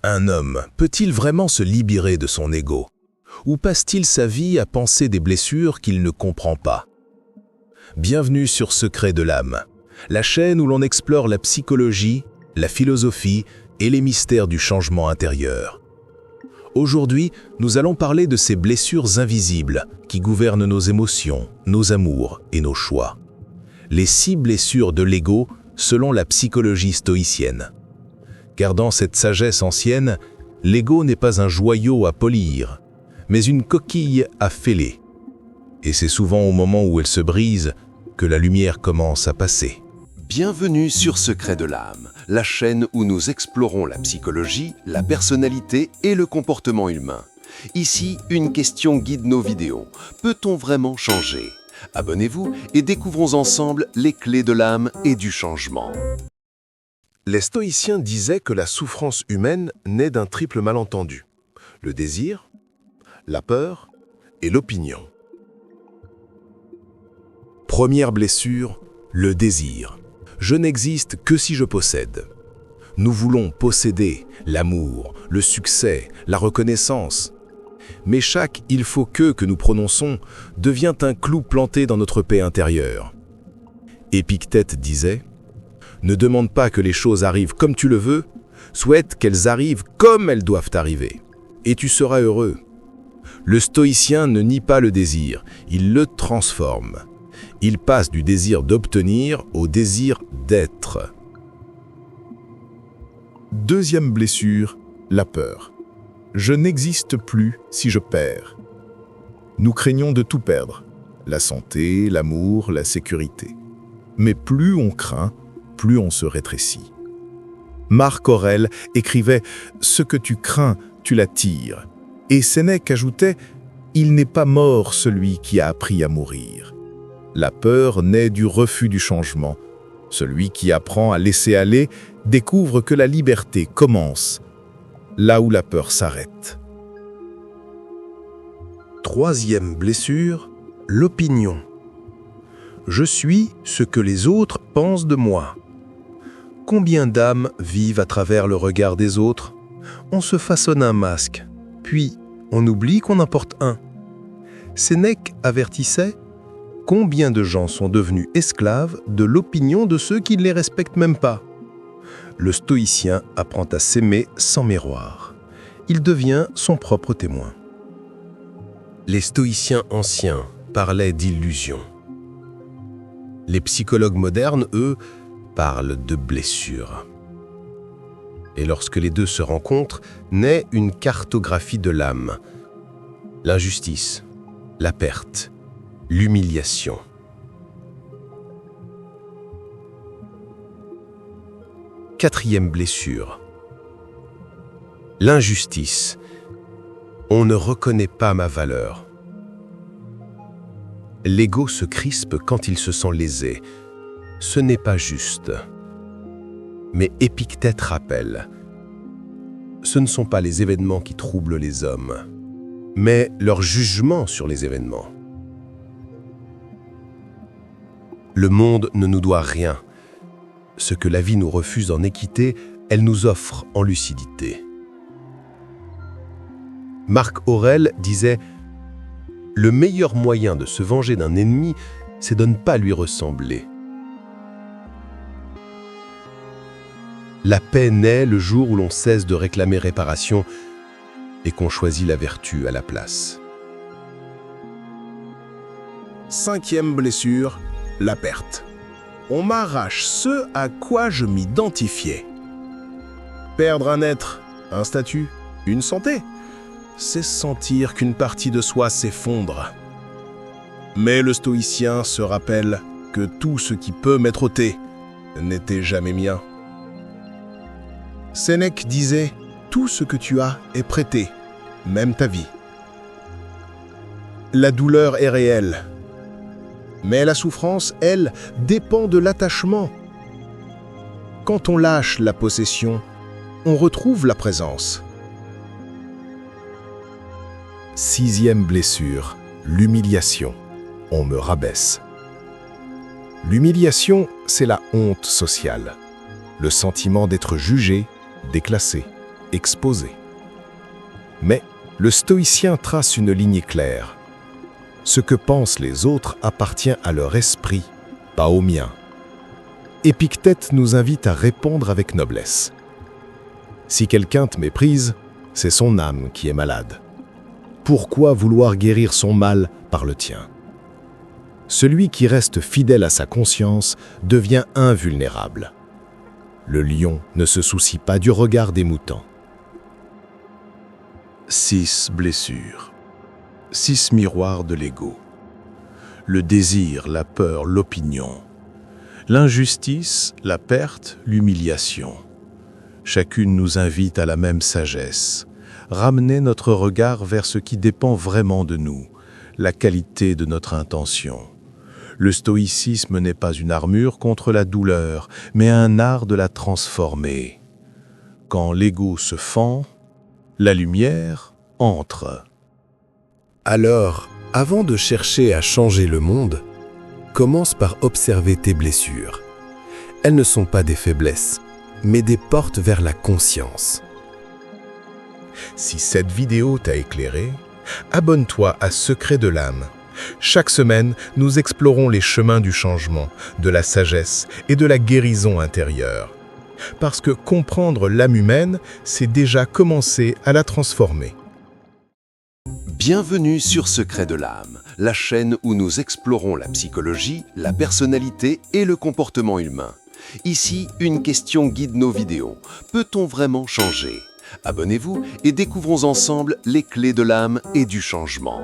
Un homme peut-il vraiment se libérer de son ego? Ou passe-t-il sa vie à penser des blessures qu'il ne comprend pas? Bienvenue sur Secrets de l'âme, la chaîne où l'on explore la psychologie, la philosophie et les mystères du changement intérieur. Aujourd'hui, nous allons parler de ces blessures invisibles qui gouvernent nos émotions, nos amours et nos choix. Les 6 blessures de l'ego selon la psychologie stoïcienne. Car dans cette sagesse ancienne, l'ego n'est pas un joyau à polir, mais une coquille à fêler. Et c'est souvent au moment où elle se brise que la lumière commence à passer. Bienvenue sur Secrets de l'âme, la chaîne où nous explorons la psychologie, la personnalité et le comportement humain. Ici, une question guide nos vidéos. Peut-on vraiment changer? Abonnez-vous et découvrons ensemble les clés de l'âme et du changement. Les stoïciens disaient que la souffrance humaine naît d'un triple malentendu: le désir, la peur et l'opinion. Première blessure, le désir. Je n'existe que si je possède. Nous voulons posséder l'amour, le succès, la reconnaissance. Mais chaque « il faut que nous prononçons devient un clou planté dans notre paix intérieure. Épictète disait « Ne demande pas que les choses arrivent comme tu le veux, souhaite qu'elles arrivent comme elles doivent arriver, et tu seras heureux. » Le stoïcien ne nie pas le désir, il le transforme. Il passe du désir d'obtenir au désir d'être. Deuxième blessure, la peur. Je n'existe plus si je perds. Nous craignons de tout perdre, la santé, l'amour, la sécurité. Mais plus on craint, plus on se rétrécit. Marc Aurèle écrivait « Ce que tu crains, tu l'attires ». Et Sénèque ajoutait « Il n'est pas mort celui qui a appris à mourir ». La peur naît du refus du changement. Celui qui apprend à laisser aller découvre que la liberté commence là où la peur s'arrête. Troisième blessure, l'opinion. Je suis ce que les autres pensent de moi. Combien d'âmes vivent à travers le regard des autres? On se façonne un masque, puis on oublie qu'on en porte un. Sénèque avertissait: combien de gens sont devenus esclaves de l'opinion de ceux qui ne les respectent même pas? Le stoïcien apprend à s'aimer sans miroir. Il devient son propre témoin. Les stoïciens anciens parlaient d'illusions. Les psychologues modernes, eux, parlent de blessures. Et lorsque les deux se rencontrent, naît une cartographie de l'âme. L'injustice, la perte, l'humiliation. Quatrième blessure. L'injustice. On ne reconnaît pas ma valeur. L'ego se crispe quand il se sent lésé. Ce n'est pas juste. Mais Épictète rappelle: ce ne sont pas les événements qui troublent les hommes, mais leur jugement sur les événements. Le monde ne nous doit rien. Ce que la vie nous refuse en équité, elle nous offre en lucidité. Marc Aurèle disait « Le meilleur moyen de se venger d'un ennemi, c'est de ne pas lui ressembler. » La paix naît le jour où l'on cesse de réclamer réparation et qu'on choisit la vertu à la place. Cinquième blessure, la perte. On m'arrache ce à quoi je m'identifiais. Perdre un être, un statut, une santé, c'est sentir qu'une partie de soi s'effondre. Mais le stoïcien se rappelle que tout ce qui peut m'être ôté n'était jamais mien. Sénèque disait « Tout ce que tu as est prêté, même ta vie. » La douleur est réelle. Mais la souffrance, elle, dépend de l'attachement. Quand on lâche la possession, on retrouve la présence. Sixième blessure, l'humiliation. On me rabaisse. L'humiliation, c'est la honte sociale, le sentiment d'être jugé, déclassé. exposé. Mais le stoïcien trace une ligne claire. Ce que pensent les autres appartient à leur esprit, pas au mien. Épictète nous invite à répondre avec noblesse. Si quelqu'un te méprise, c'est son âme qui est malade. Pourquoi vouloir guérir son mal par le tien? Celui qui reste fidèle à sa conscience devient invulnérable. Le lion ne se soucie pas du regard des moutons. 6 blessures. 6 miroirs de l'ego. Le désir, la peur, l'opinion. L'injustice, la perte, l'humiliation. Chacune nous invite à la même sagesse. Ramener notre regard vers ce qui dépend vraiment de nous, la qualité de notre intention. Le stoïcisme n'est pas une armure contre la douleur, mais un art de la transformer. Quand l'ego se fend, la lumière entre. Alors, avant de chercher à changer le monde, commence par observer tes blessures. Elles ne sont pas des faiblesses, mais des portes vers la conscience. Si cette vidéo t'a éclairé, abonne-toi à Secret de l'âme. Chaque semaine, nous explorons les chemins du changement, de la sagesse et de la guérison intérieure. Parce que comprendre l'âme humaine, c'est déjà commencer à la transformer. Bienvenue sur Secret de l'âme, la chaîne où nous explorons la psychologie, la personnalité et le comportement humain. Ici, une question guide nos vidéos. Peut-on vraiment changer? Abonnez-vous et découvrons ensemble les clés de l'âme et du changement.